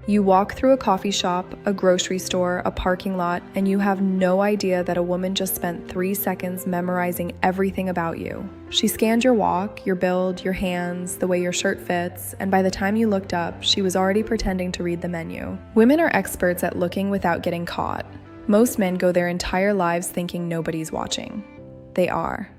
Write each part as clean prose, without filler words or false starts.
You walk through a coffee shop, a grocery store, a parking lot, and you have no idea that a woman just spent 3 seconds memorizing everything about you. She scanned your walk, your build, your hands, the way your shirt fits, and by the time you looked up, she was already pretending to read the menu. Women are experts at looking without getting caught. Most men go their entire lives thinking nobody's watching. They are.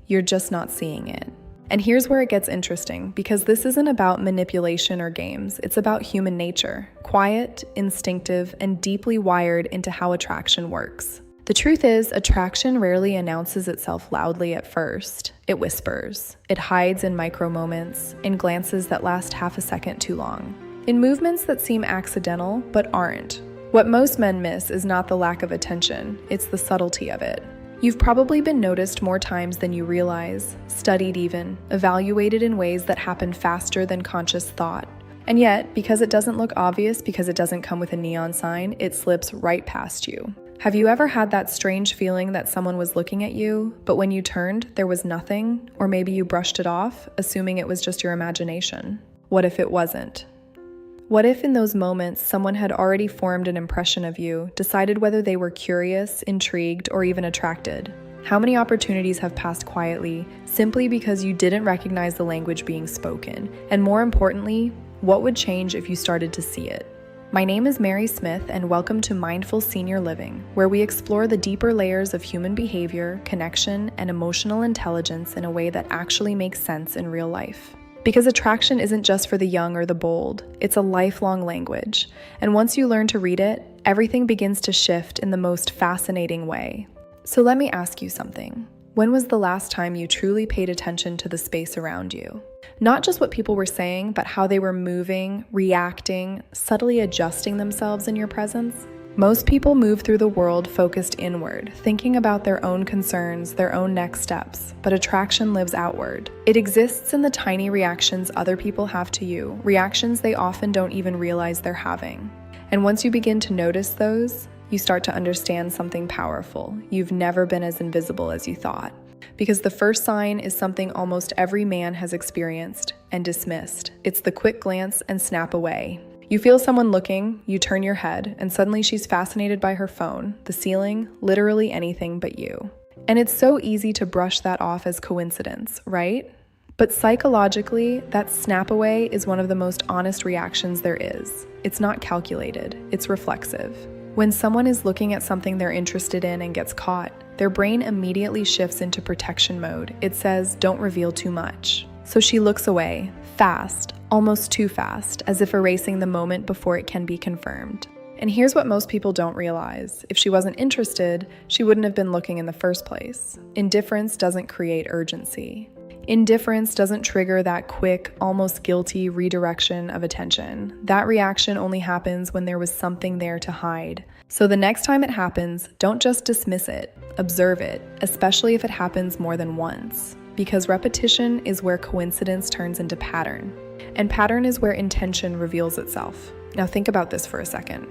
You're just not seeing it. And here's where it gets interesting, because this isn't about manipulation or games. It's about human nature, quiet, instinctive, and deeply wired into how attraction works. The truth is, attraction rarely announces itself loudly at first. It whispers. It hides in micro moments, in glances that last half a second too long, in movements that seem accidental but aren't. What most men miss is not the lack of attention, it's the subtlety of it. You've probably been noticed more times than you realize, studied even, evaluated in ways that happen faster than conscious thought. And yet, because it doesn't look obvious, because it doesn't come with a neon sign, it slips right past you. Have you ever had that strange feeling that someone was looking at you, but when you turned, there was nothing, or maybe you brushed it off, assuming it was just your imagination? What if it wasn't? What if in those moments someone had already formed an impression of you, decided whether they were curious, intrigued, or even attracted? How many opportunities have passed quietly simply because you didn't recognize the language being spoken? And more importantly, what would change if you started to see it? My name is Mary Smith, and welcome to Mindful Senior Living, where we explore the deeper layers of human behavior, connection, and emotional intelligence in a way that actually makes sense in real life. Because attraction isn't just for the young or the bold, it's a lifelong language. And once you learn to read it, everything begins to shift in the most fascinating way. So let me ask you something. When was the last time you truly paid attention to the space around you? Not just what people were saying, but how they were moving, reacting, subtly adjusting themselves in your presence? Most people move through the world focused inward, thinking about their own concerns, their own next steps, but attraction lives outward. It exists in the tiny reactions other people have to you, reactions they often don't even realize they're having. And once you begin to notice those, you start to understand something powerful. You've never been as invisible as you thought. Because the first sign is something almost every man has experienced and dismissed. It's the quick glance and snap away. You feel someone looking, you turn your head, and suddenly she's fascinated by her phone, the ceiling, literally anything but you. And it's so easy to brush that off as coincidence, right? But psychologically, that snap away is one of the most honest reactions there is. It's not calculated, it's reflexive. When someone is looking at something they're interested in and gets caught, their brain immediately shifts into protection mode. It says, don't reveal too much. So she looks away, fast, almost too fast, as if erasing the moment before it can be confirmed. And here's what most people don't realize. If she wasn't interested, she wouldn't have been looking in the first place. Indifference doesn't create urgency. Indifference doesn't trigger that quick, almost guilty redirection of attention. That reaction only happens when there was something there to hide. So the next time it happens, don't just dismiss it, observe it, especially if it happens more than once. Because repetition is where coincidence turns into pattern. And pattern is where intention reveals itself. Now think about this for a second.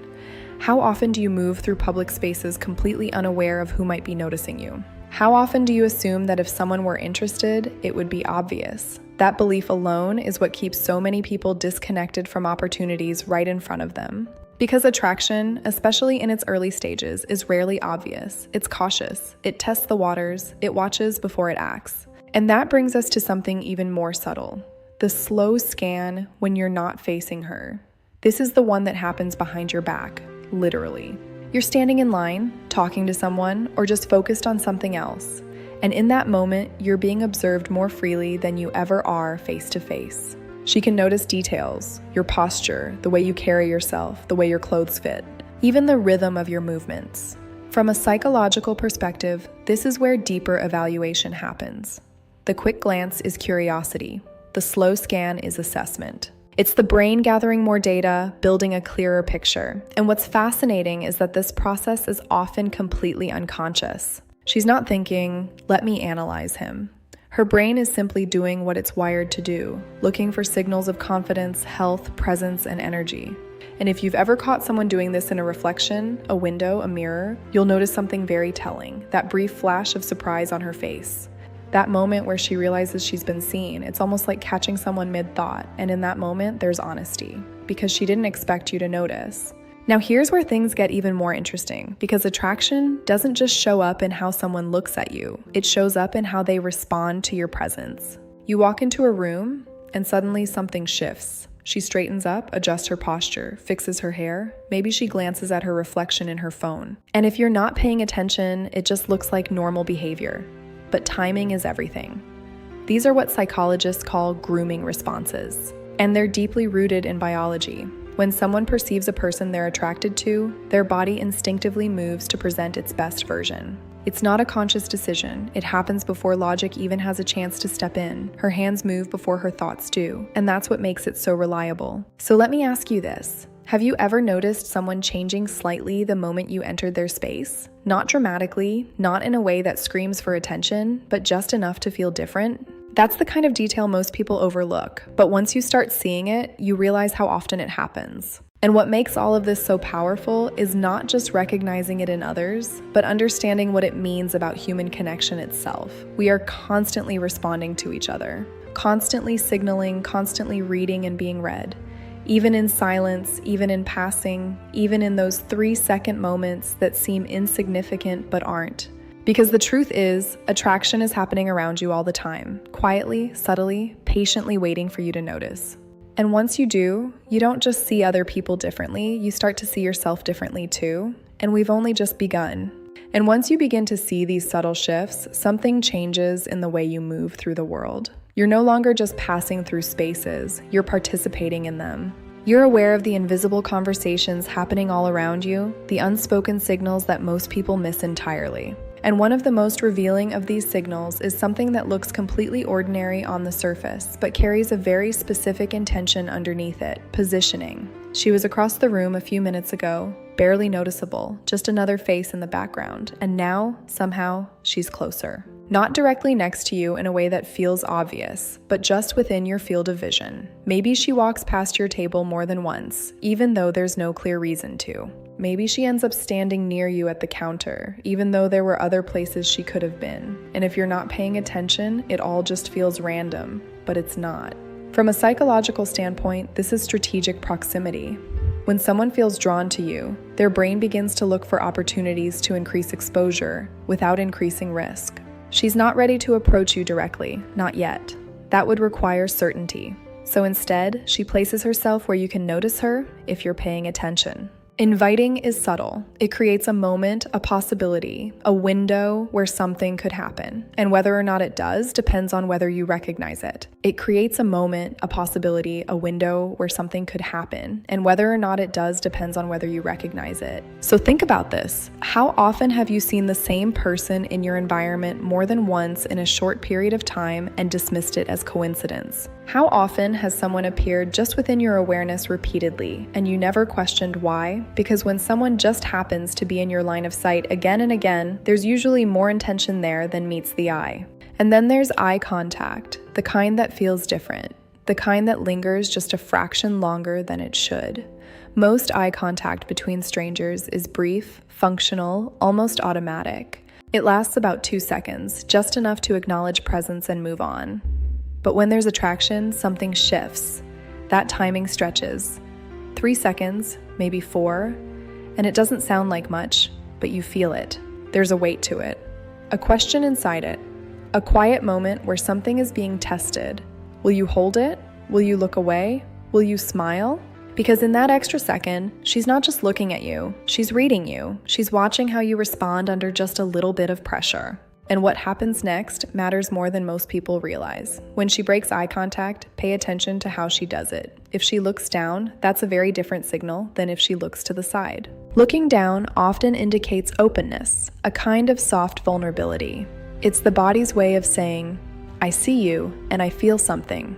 How often do you move through public spaces completely unaware of who might be noticing you? How often do you assume that if someone were interested, it would be obvious? That belief alone is what keeps so many people disconnected from opportunities right in front of them. Because attraction, especially in its early stages, is rarely obvious. It's cautious. It tests the waters. It watches before it acts. And that brings us to something even more subtle. The slow scan when you're not facing her. This is the one that happens behind your back, literally. You're standing in line, talking to someone, or just focused on something else. And in that moment, you're being observed more freely than you ever are face to face. She can notice details, your posture, the way you carry yourself, the way your clothes fit, even the rhythm of your movements. From a psychological perspective, this is where deeper evaluation happens. The quick glance is curiosity. The slow scan is assessment. It's the brain gathering more data, building a clearer picture. And what's fascinating is that this process is often completely unconscious. She's not thinking, let me analyze him. Her brain is simply doing what it's wired to do, looking for signals of confidence, health, presence, and energy. And if you've ever caught someone doing this in a reflection, a window, a mirror, you'll notice something very telling, that brief flash of surprise on her face. That moment where she realizes she's been seen, it's almost like catching someone mid-thought, and in that moment, there's honesty. because she didn't expect you to notice. Now here's where things get even more interesting, because attraction doesn't just show up in how someone looks at you, it shows up in how they respond to your presence. You walk into a room, and suddenly something shifts. She straightens up, adjusts her posture, fixes her hair, maybe she glances at her reflection in her phone. And if you're not paying attention, it just looks like normal behavior. But timing is everything. These are what psychologists call grooming responses, and they're deeply rooted in biology. When someone perceives a person they're attracted to, their body instinctively moves to present its best version. It's not a conscious decision. It happens before logic even has a chance to step in. Her hands move before her thoughts do, and that's what makes it so reliable. So let me ask you this. Have you ever noticed someone changing slightly the moment you entered their space? Not dramatically, not in a way that screams for attention, but just enough to feel different? That's the kind of detail most people overlook, but once you start seeing it, you realize how often it happens. And what makes all of this so powerful is not just recognizing it in others, but understanding what it means about human connection itself. We are constantly responding to each other, constantly signaling, constantly reading and being read. Even in silence, even in passing, even in those 3-second moments that seem insignificant but aren't. Because the truth is, attraction is happening around you all the time, quietly, subtly, patiently waiting for you to notice. And once you do, you don't just see other people differently, you start to see yourself differently too. And we've only just begun. And once you begin to see these subtle shifts, something changes in the way you move through the world. You're no longer just passing through spaces, you're participating in them. You're aware of the invisible conversations happening all around you, the unspoken signals that most people miss entirely. And one of the most revealing of these signals is something that looks completely ordinary on the surface, but carries a very specific intention underneath it: positioning. She was across the room a few minutes ago, barely noticeable, just another face in the background, and now, somehow, she's closer. Not directly next to you in a way that feels obvious, but just within your field of vision. Maybe she walks past your table more than once, even though there's no clear reason to. Maybe she ends up standing near you at the counter, even though there were other places she could have been. And if you're not paying attention, it all just feels random, but it's not. From a psychological standpoint, this is strategic proximity. When someone feels drawn to you, their brain begins to look for opportunities to increase exposure without increasing risk. She's not ready to approach you directly, not yet. That would require certainty. So instead, she places herself where you can notice her if you're paying attention. Inviting is subtle. It creates a moment, a possibility, a window where something could happen. And whether or not it does depends on whether you recognize it. It creates a moment, a possibility, a window where something could happen. And whether or not it does depends on whether you recognize it. So think about this. How often have you seen the same person in your environment more than once in a short period of time and dismissed it as coincidence? How often has someone appeared just within your awareness repeatedly and you never questioned why? Because when someone just happens to be in your line of sight again and again, there's usually more intention there than meets the eye. And then there's eye contact, the kind that feels different, the kind that lingers just a fraction longer than it should. Most eye contact between strangers is brief, functional, almost automatic. It lasts about 2 seconds, just enough to acknowledge presence and move on. But when there's attraction, something shifts. That timing stretches. 3 seconds, maybe 4, and it doesn't sound like much, but you feel it. There's a weight to it. A question inside it. A quiet moment where something is being tested. Will you hold it? Will you look away? Will you smile? Because in that extra second, she's not just looking at you, she's reading you. She's watching how you respond under just a little bit of pressure. And what happens next matters more than most people realize. When she breaks eye contact, pay attention to how she does it. If she looks down, that's a very different signal than if she looks to the side. Looking down often indicates openness, a kind of soft vulnerability. It's the body's way of saying, I see you and I feel something.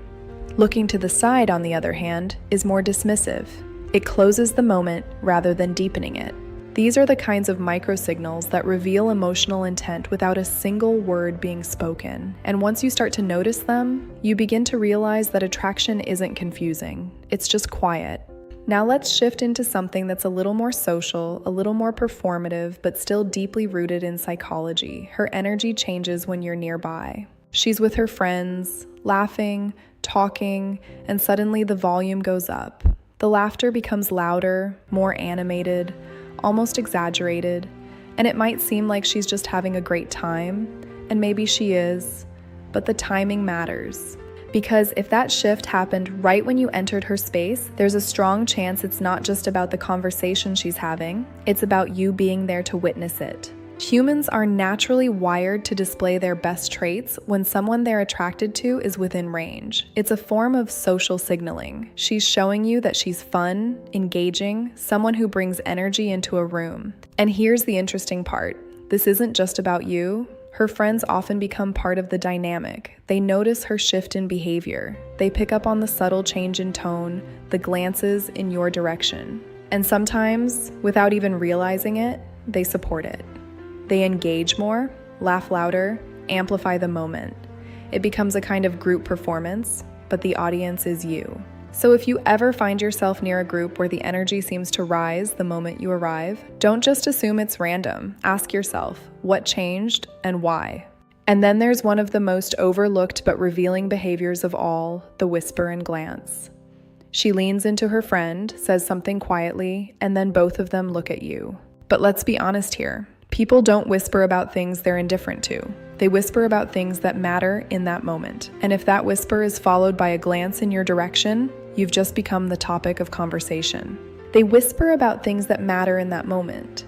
Looking to the side, on the other hand, is more dismissive. It closes the moment rather than deepening it. These are the kinds of microsignals that reveal emotional intent without a single word being spoken. And once you start to notice them, you begin to realize that attraction isn't confusing. It's just quiet. Now let's shift into something that's a little more social, a little more performative, but still deeply rooted in psychology. Her energy changes when you're nearby. She's with her friends, laughing, talking, and suddenly the volume goes up. The laughter becomes louder, more animated, almost exaggerated, and it might seem like she's just having a great time, and maybe she is, but the timing matters. Because if that shift happened right when you entered her space, there's a strong chance it's not just about the conversation she's having, it's about you being there to witness it. Humans are naturally wired to display their best traits when someone they're attracted to is within range. It's a form of social signaling. She's showing you that she's fun, engaging, someone who brings energy into a room. And here's the interesting part. This isn't just about you. Her friends often become part of the dynamic. They notice her shift in behavior. They pick up on the subtle change in tone, the glances in your direction. And sometimes, without even realizing it, they support it. They engage more, laugh louder, amplify the moment. It becomes a kind of group performance, but the audience is you. So if you ever find yourself near a group where the energy seems to rise the moment you arrive, don't just assume it's random. Ask yourself, what changed and why? And then there's one of the most overlooked but revealing behaviors of all, the whisper and glance. She leans into her friend, says something quietly, and then both of them look at you. But let's be honest here. People don't whisper about things they're indifferent to. They whisper about things that matter in that moment. And if that whisper is followed by a glance in your direction, you've just become the topic of conversation. They whisper about things that matter in that moment.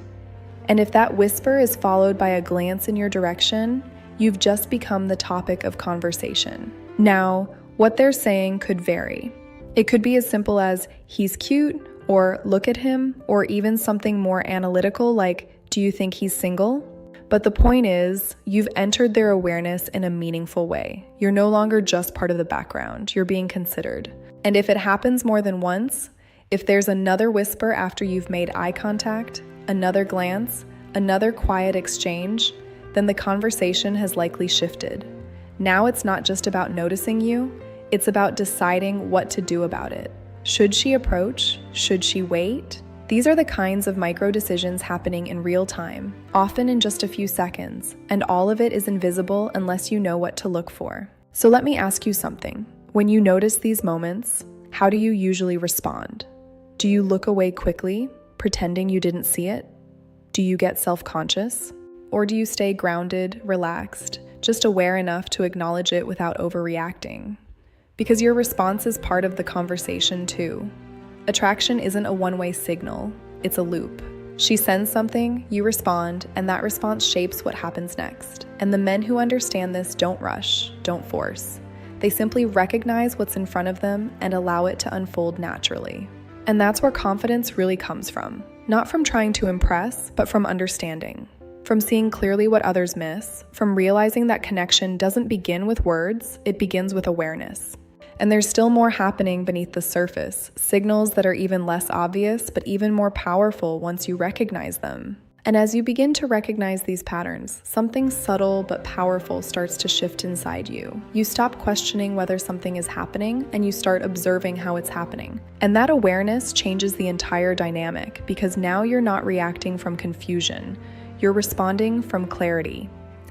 And if that whisper is followed by a glance in your direction, you've just become the topic of conversation. Now, what they're saying could vary. It could be as simple as, he's cute, or look at him, or even something more analytical like, do you think he's single? But the point is, you've entered their awareness in a meaningful way. You're no longer just part of the background, you're being considered. And if it happens more than once, if there's another whisper after you've made eye contact, another glance, another quiet exchange, then the conversation has likely shifted. Now it's not just about noticing you, it's about deciding what to do about it. Should she approach? Should she wait? These are the kinds of micro decisions happening in real time, often in just a few seconds, and all of it is invisible unless you know what to look for. So let me ask you something. When you notice these moments, how do you usually respond? Do you look away quickly, pretending you didn't see it? Do you get self-conscious? Or do you stay grounded, relaxed, just aware enough to acknowledge it without overreacting? Because your response is part of the conversation too. Attraction isn't a one-way signal, it's a loop. She sends something, you respond, and that response shapes what happens next. And the men who understand this don't rush, don't force. They simply recognize what's in front of them and allow it to unfold naturally. And that's where confidence really comes from. Not from trying to impress, but from understanding. From seeing clearly what others miss, from realizing that connection doesn't begin with words, it begins with awareness. And there's still more happening beneath the surface, signals that are even less obvious, but even more powerful once you recognize them. And as you begin to recognize these patterns, something subtle but powerful starts to shift inside you. You stop questioning whether something is happening, and you start observing how it's happening. And that awareness changes the entire dynamic, because now you're not reacting from confusion, you're responding from clarity.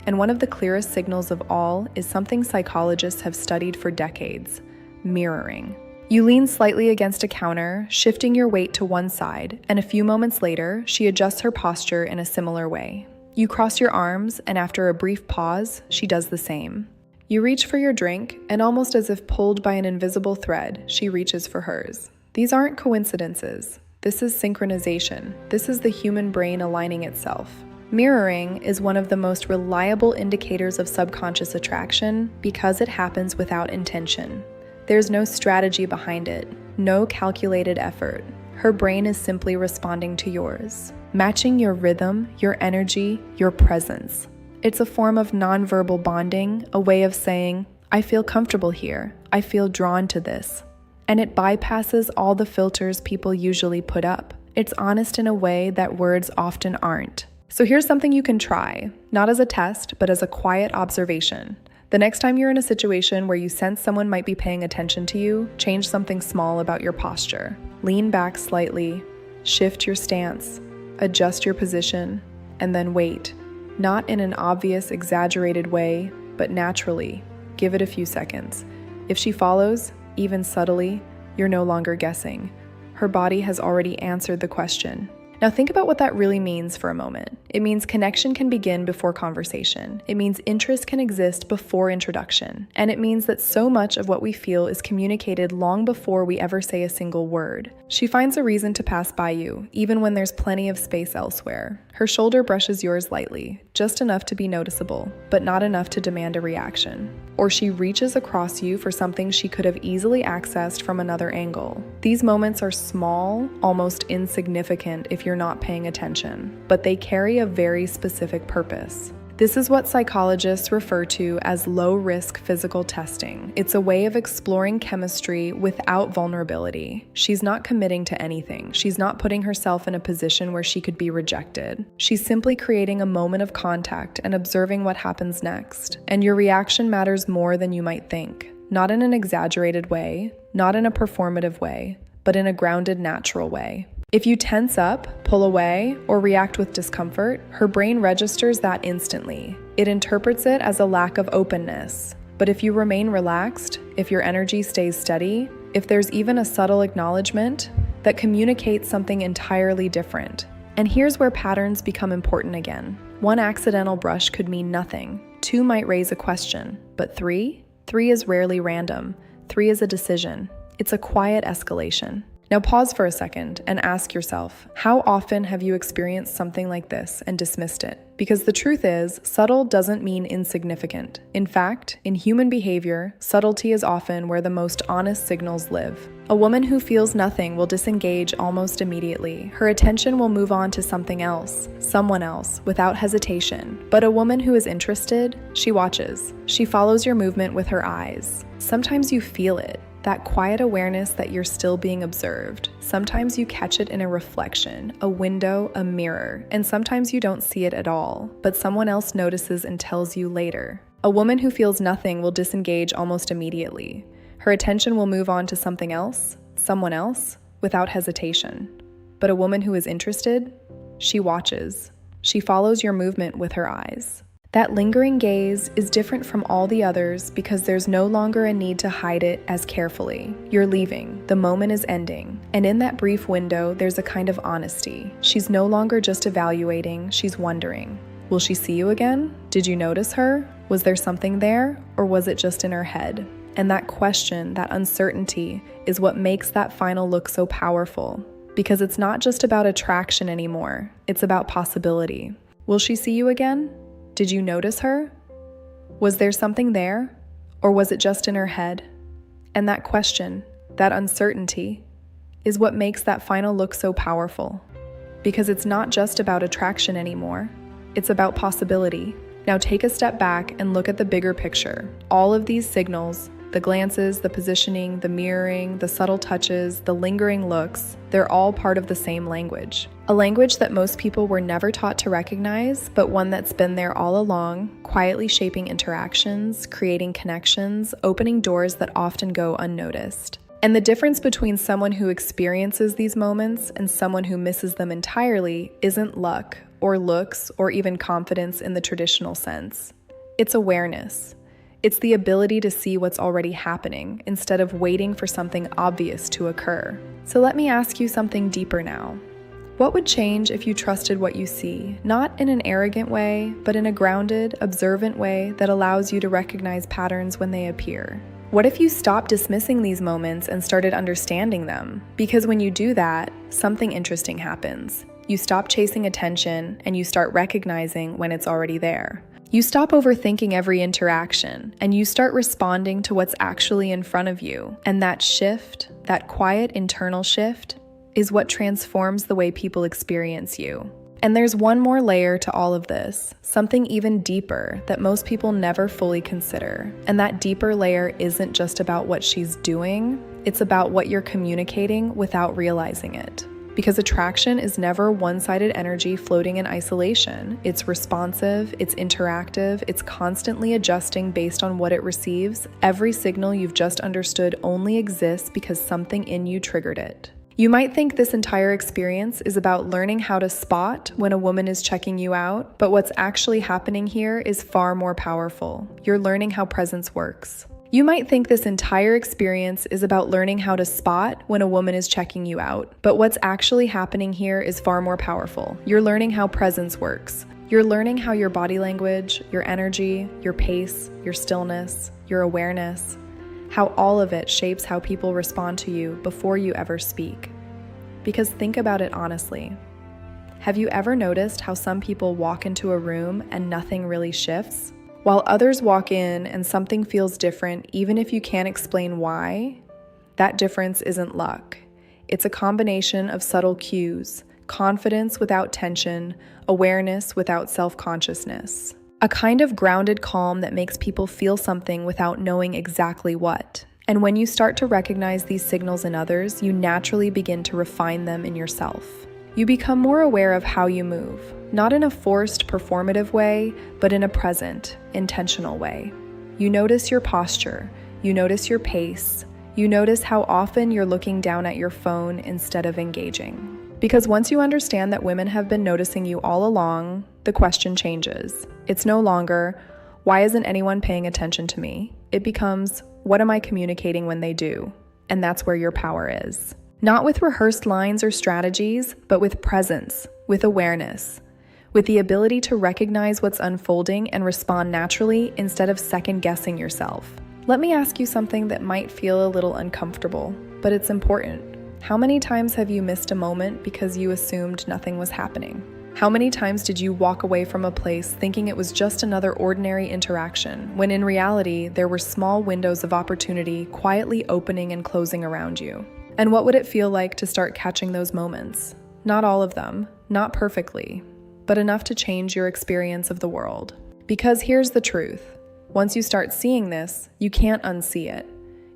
And one of the clearest signals of all is something psychologists have studied for decades: mirroring. You lean slightly against a counter, shifting your weight to one side, and a few moments later, she adjusts her posture in a similar way. You cross your arms, and after a brief pause, she does the same. You reach for your drink, and almost as if pulled by an invisible thread, she reaches for hers. These aren't coincidences. This is synchronization. This is the human brain aligning itself. Mirroring is one of the most reliable indicators of subconscious attraction because it happens without intention. There's no strategy behind it, no calculated effort. Her brain is simply responding to yours, matching your rhythm, your energy, your presence. It's a form of nonverbal bonding, a way of saying, I feel comfortable here, I feel drawn to this. And it bypasses all the filters people usually put up. It's honest in a way that words often aren't. So here's something you can try, not as a test, but as a quiet observation. The next time you're in a situation where you sense someone might be paying attention to you, change something small about your posture. Lean back slightly, shift your stance, adjust your position, and then wait. Not in an obvious, exaggerated way, but naturally. Give it a few seconds. If she follows, even subtly, you're no longer guessing. her body has already answered the question. Now think about what that really means for a moment. It means connection can begin before conversation. It means interest can exist before introduction. And it means that so much of what we feel is communicated long before we ever say a single word. She finds a reason to pass by you, even when there's plenty of space elsewhere. Her shoulder brushes yours lightly, just enough to be noticeable, but not enough to demand a reaction. Or she reaches across you for something she could have easily accessed from another angle. These moments are small, almost insignificant if you're not paying attention, but they carry a very specific purpose. This is what psychologists refer to as low-risk physical testing. It's a way of exploring chemistry without vulnerability. She's not committing to anything. She's not putting herself in a position where she could be rejected. She's simply creating a moment of contact and observing what happens next. And your reaction matters more than you might think. Not in an exaggerated way, not in a performative way, but in a grounded, natural way. If you tense up, pull away, or react with discomfort, her brain registers that instantly. It interprets it as a lack of openness. But if you remain relaxed, if your energy stays steady, if there's even a subtle acknowledgement, that communicates something entirely different. And here's where patterns become important again. One accidental brush could mean nothing. 2 might raise a question. But 3? 3 is rarely random. 3 is a decision. It's a quiet escalation. Now pause for a second and ask yourself, how often have you experienced something like this and dismissed it? Because the truth is, subtle doesn't mean insignificant. In fact, in human behavior, subtlety is often where the most honest signals live. A woman who feels nothing will disengage almost immediately. Her attention will move on to something else, someone else, without hesitation. But a woman who is interested, she watches. She follows your movement with her eyes. Sometimes you feel it. That quiet awareness that you're still being observed. Sometimes you catch it in a reflection, a window, a mirror, and sometimes you don't see it at all, but someone else notices and tells you later. A woman who feels nothing will disengage almost immediately. Her attention will move on to something else, someone else, without hesitation. But a woman who is interested, she watches. She follows your movement with her eyes. That lingering gaze is different from all the others because there's no longer a need to hide it as carefully. You're leaving, the moment is ending, and in that brief window, there's a kind of honesty. She's no longer just evaluating, she's wondering. Will she see you again? Did you notice her? Was there something there, or was it just in her head? And that question, that uncertainty, is what makes that final look so powerful. Because it's not just about attraction anymore, it's about possibility. Will she see you again? Did you notice her? Was there something there, or was it just in her head? And that question, that uncertainty, is what makes that final look so powerful. Because it's not just about attraction anymore, it's about possibility. Now take a step back and look at the bigger picture. All of these signals, the glances, the positioning, the mirroring, the subtle touches, the lingering looks, they're all part of the same language. A language that most people were never taught to recognize, but one that's been there all along, quietly shaping interactions, creating connections, opening doors that often go unnoticed. And the difference between someone who experiences these moments and someone who misses them entirely isn't luck, or looks, or even confidence in the traditional sense. It's awareness. It's the ability to see what's already happening instead of waiting for something obvious to occur. So let me ask you something deeper now. What would change if you trusted what you see, not in an arrogant way, but in a grounded, observant way that allows you to recognize patterns when they appear? What if you stopped dismissing these moments and started understanding them? Because when you do that, something interesting happens. You stop chasing attention and you start recognizing when it's already there. You stop overthinking every interaction and you start responding to what's actually in front of you. And that shift, that quiet internal shift, is what transforms the way people experience you. And there's one more layer to all of this, something even deeper that most people never fully consider. And that deeper layer isn't just about what she's doing, it's about what you're communicating without realizing it. Because attraction is never one-sided energy floating in isolation. It's responsive, it's interactive, it's constantly adjusting based on what it receives. Every signal you've just understood only exists because something in you triggered it. You might think this entire experience is about learning how to spot when a woman is checking you out, but what's actually happening here is far more powerful. You're learning how presence works. You might think this entire experience is about learning how to spot when a woman is checking you out, but what's actually happening here is far more powerful. You're learning how presence works. You're learning how your body language, your energy, your pace, your stillness, your awareness, how all of it shapes how people respond to you before you ever speak. Because think about it honestly. Have you ever noticed how some people walk into a room and nothing really shifts? While others walk in and something feels different, even if you can't explain why, that difference isn't luck. It's a combination of subtle cues, confidence without tension, awareness without self-consciousness. A kind of grounded calm that makes people feel something without knowing exactly what. And when you start to recognize these signals in others, you naturally begin to refine them in yourself. You become more aware of how you move, not in a forced, performative way, but in a present, intentional way. You notice your posture, you notice your pace, you notice how often you're looking down at your phone instead of engaging. Because once you understand that women have been noticing you all along, the question changes. It's no longer, why isn't anyone paying attention to me? It becomes, what am I communicating when they do? And that's where your power is. Not with rehearsed lines or strategies, but with presence, with awareness, with the ability to recognize what's unfolding and respond naturally instead of second-guessing yourself. Let me ask you something that might feel a little uncomfortable, but it's important. How many times have you missed a moment because you assumed nothing was happening? How many times did you walk away from a place thinking it was just another ordinary interaction, when in reality there were small windows of opportunity quietly opening and closing around you? And what would it feel like to start catching those moments? Not all of them, not perfectly, but enough to change your experience of the world. Because here's the truth. Once you start seeing this, you can't unsee it.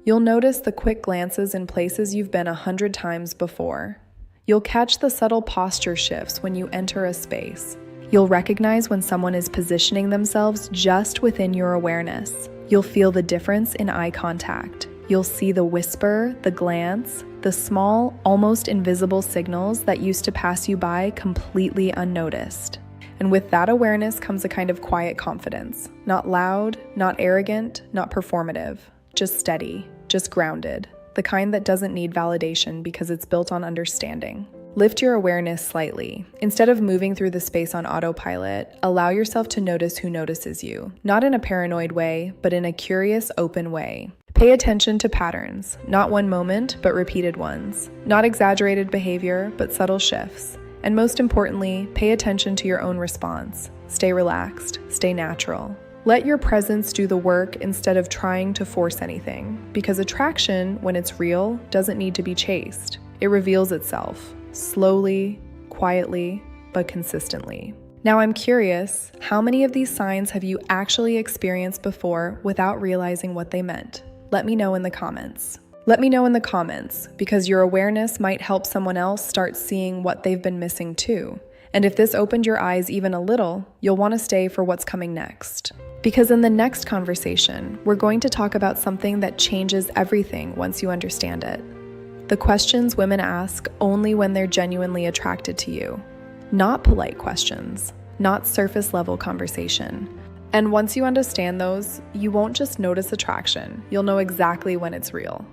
You'll notice the quick glances in places you've been 100 times before. You'll catch the subtle posture shifts when you enter a space. You'll recognize when someone is positioning themselves just within your awareness. You'll feel the difference in eye contact. You'll see the whisper, the glance, the small, almost invisible signals that used to pass you by completely unnoticed. And with that awareness comes a kind of quiet confidence. Not loud, not arrogant, not performative. Just steady, just grounded. The kind that doesn't need validation because it's built on understanding. Lift your awareness slightly. Instead of moving through the space on autopilot, allow yourself to notice who notices you. Not in a paranoid way, but in a curious, open way. Pay attention to patterns, not one moment, but repeated ones. Not exaggerated behavior, but subtle shifts. And most importantly, pay attention to your own response. Stay relaxed, stay natural. Let your presence do the work instead of trying to force anything. Because attraction, when it's real, doesn't need to be chased. It reveals itself, slowly, quietly, but consistently. Now I'm curious, how many of these signs have you actually experienced before without realizing what they meant? Let me know in the comments. Let me know in the comments, because your awareness might help someone else start seeing what they've been missing too. And if this opened your eyes even a little, you'll want to stay for what's coming next. Because in the next conversation, we're going to talk about something that changes everything once you understand it. The questions women ask only when they're genuinely attracted to you. Not polite questions, not surface level conversation. And once you understand those, you won't just notice attraction, you'll know exactly when it's real.